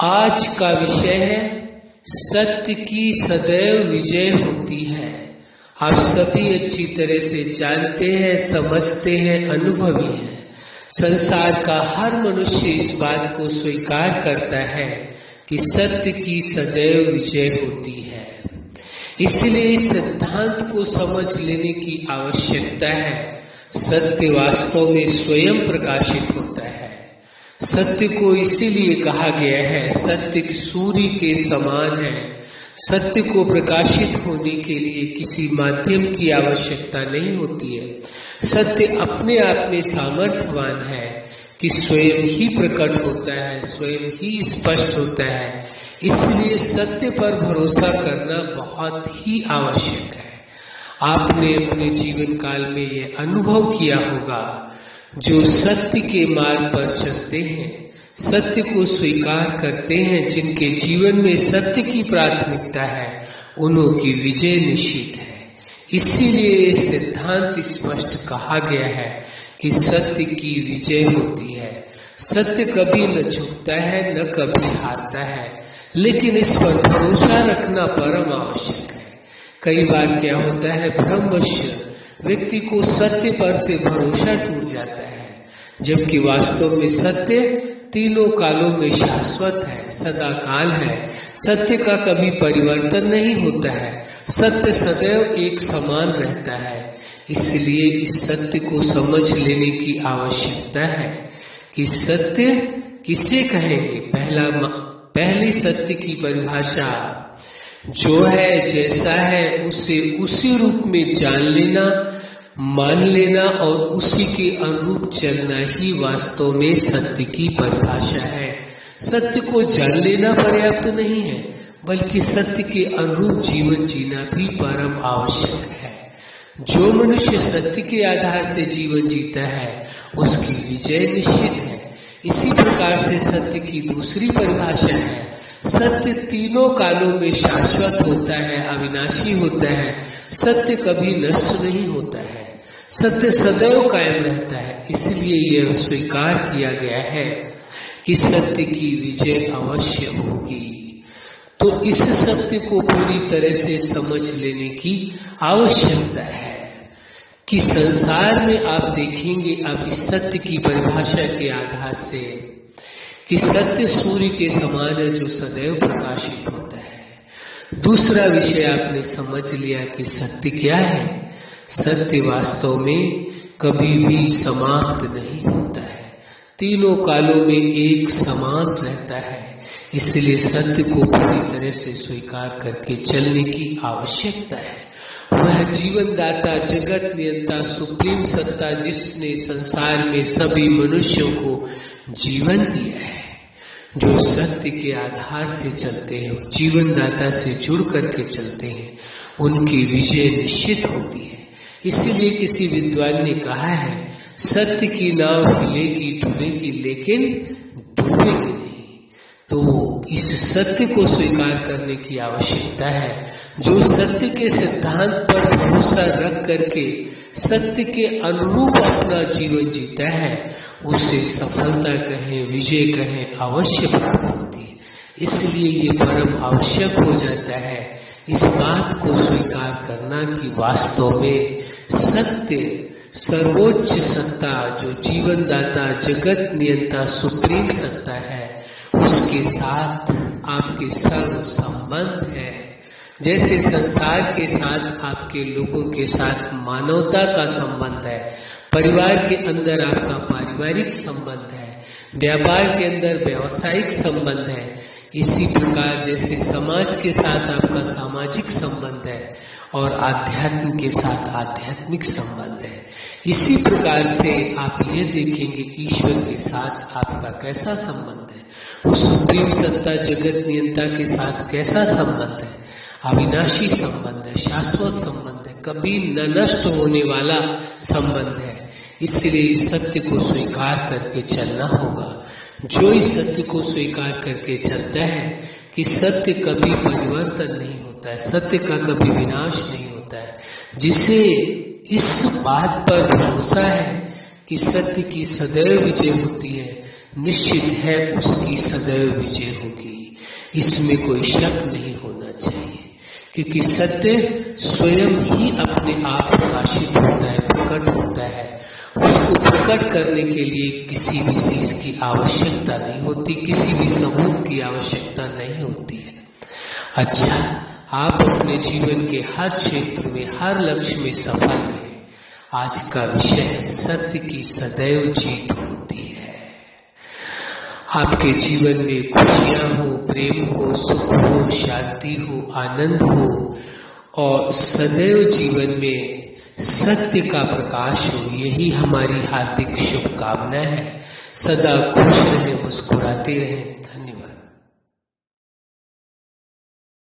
आज का विषय है सत्य की सदैव विजय होती है। आप सभी अच्छी तरह से जानते हैं, समझते हैं, अनुभवी हैं। संसार का हर मनुष्य इस बात को स्वीकार करता है कि सत्य की सदैव विजय होती है। इसलिए इस सिद्धांत को समझ लेने की आवश्यकता है। सत्य वास्तव में स्वयं प्रकाशित होता है। सत्य को इसीलिए कहा गया है सत्य सूर्य के समान है। सत्य को प्रकाशित होने के लिए किसी माध्यम की आवश्यकता नहीं होती है। सत्य अपने आप में सामर्थ्यवान है कि स्वयं ही प्रकट होता है, स्वयं ही स्पष्ट होता है। इसलिए सत्य पर भरोसा करना बहुत ही आवश्यक है। आपने अपने जीवन काल में यह अनुभव किया होगा, जो सत्य के मार्ग पर चलते हैं, सत्य को स्वीकार करते हैं, जिनके जीवन में सत्य की प्राथमिकता है, उन्हों की विजय निश्चित है। इसीलिए सिद्धांत स्पष्ट कहा गया है कि सत्य की विजय होती है। सत्य कभी न झुकता है, न कभी हारता है, लेकिन इस पर भरोसा रखना परम आवश्यक है। कई बार क्या होता है, भ्रमवश व्यक्ति को सत्य पर से भरोसा टूट जाता है, जबकि वास्तव में सत्य तीनों कालों में शाश्वत है, सदा काल है। सत्य का कभी परिवर्तन नहीं होता है। सत्य सदैव एक समान रहता है। इसलिए इस सत्य को समझ लेने की आवश्यकता है कि सत्य किसे कहेंगे। पहली सत्य की परिभाषा जो है, जैसा है उसे उसी रूप में जान लेना, मान लेना और उसी के अनुरूप चलना ही वास्तव में सत्य की परिभाषा है। सत्य को जान लेना पर्याप्त नहीं है, बल्कि सत्य के अनुरूप जीवन जीना भी परम आवश्यक है। जो मनुष्य सत्य के आधार से जीवन जीता है, उसकी विजय निश्चित है। इसी प्रकार से सत्य की दूसरी परिभाषा है, सत्य तीनों कालों में शाश्वत होता है, अविनाशी होता है। सत्य कभी नष्ट नहीं होता है, सत्य सदैव कायम रहता है। इसलिए यह स्वीकार किया गया है कि सत्य की विजय अवश्य होगी। तो इस सत्य को पूरी तरह से समझ लेने की आवश्यकता है कि संसार में आप देखेंगे अब इस सत्य की परिभाषा के आधार से कि सत्य सूर्य के समान है, जो सदैव प्रकाशित होता है। दूसरा विषय आपने समझ लिया कि सत्य क्या है। सत्य वास्तव में कभी भी समाप्त नहीं होता है, तीनों कालों में एक समान रहता है। इसलिए सत्य को पूरी तरह से स्वीकार करके चलने की आवश्यकता है। वह जीवनदाता, जगत नियंता, सुप्रीम सत्ता, जिसने संसार में सभी मनुष्यों को जीवन दिया है, जो सत्य के आधार से चलते हैं, जीवनदाता से जुड़ करके चलते हैं, उनकी विजय निश्चित होती है। इसीलिए किसी विद्वान ने कहा है, सत्य की नाव हिलेगी डूबेगी लेकिन डूबेगी नहीं। तो इस सत्य को स्वीकार करने की आवश्यकता है। जो सत्य के सिद्धांत पर भरोसा रख करके सत्य के अनुरूप अपना जीवन जीता है, उसे सफलता कहें, विजय कहें, अवश्य प्राप्त होती है। इसलिए ये परम आवश्यक हो जाता है इस बात को स्वीकार करना कि वास्तव में सत्य, सर्वोच्च सत्ता, जो जीवनदाता, जगत नियंता, सुप्रीम सत्ता है, उसके साथ आपके सर्व संबंध है। जैसे संसार के साथ आपके लोगों के साथ मानवता का संबंध है, परिवार के अंदर आपका पारिवारिक संबंध है, व्यापार के अंदर व्यावसायिक संबंध है, इसी प्रकार जैसे समाज के साथ आपका सामाजिक संबंध है और आध्यात्म के साथ आध्यात्मिक संबंध है, इसी प्रकार से आप ये देखेंगे ईश्वर के साथ आपका कैसा संबंध है, उस सुप्रीम सत्ता, जगत नियंता के साथ कैसा संबंध है। अविनाशी संबंध है, शाश्वत संबंध है, कभी न नष्ट होने वाला संबंध है। इसलिए इस सत्य को स्वीकार करके चलना होगा। जो इस सत्य को स्वीकार करके चलता है कि सत्य कभी परिवर्तन नहीं होता है, सत्य का कभी विनाश नहीं होता है, जिसे इस बात पर भरोसा है कि सत्य की सदैव विजय होती है, निश्चित है उसकी सदैव विजय होगी। इसमें कोई शक नहीं होना चाहिए, क्योंकि सत्य स्वयं ही अपने आप प्रकाशित होता है, प्रकट होता है। उसको प्रकट करने के लिए किसी भी चीज की आवश्यकता नहीं होती, किसी भी सबूत की आवश्यकता नहीं होती है। अच्छा, आप अपने जीवन के हर क्षेत्र में, हर लक्ष्य में सफल रहे। आज का विषय है सत्य की सदैव जीत होती है। आपके जीवन में खुशियां हो, प्रेम हो, सुख हो, शांति हो, आनंद हो और सदैव जीवन में सत्य का प्रकाश हो, यही हमारी हार्दिक शुभकामना है। सदा खुश रहें, मुस्कुराते रहें। धन्यवाद।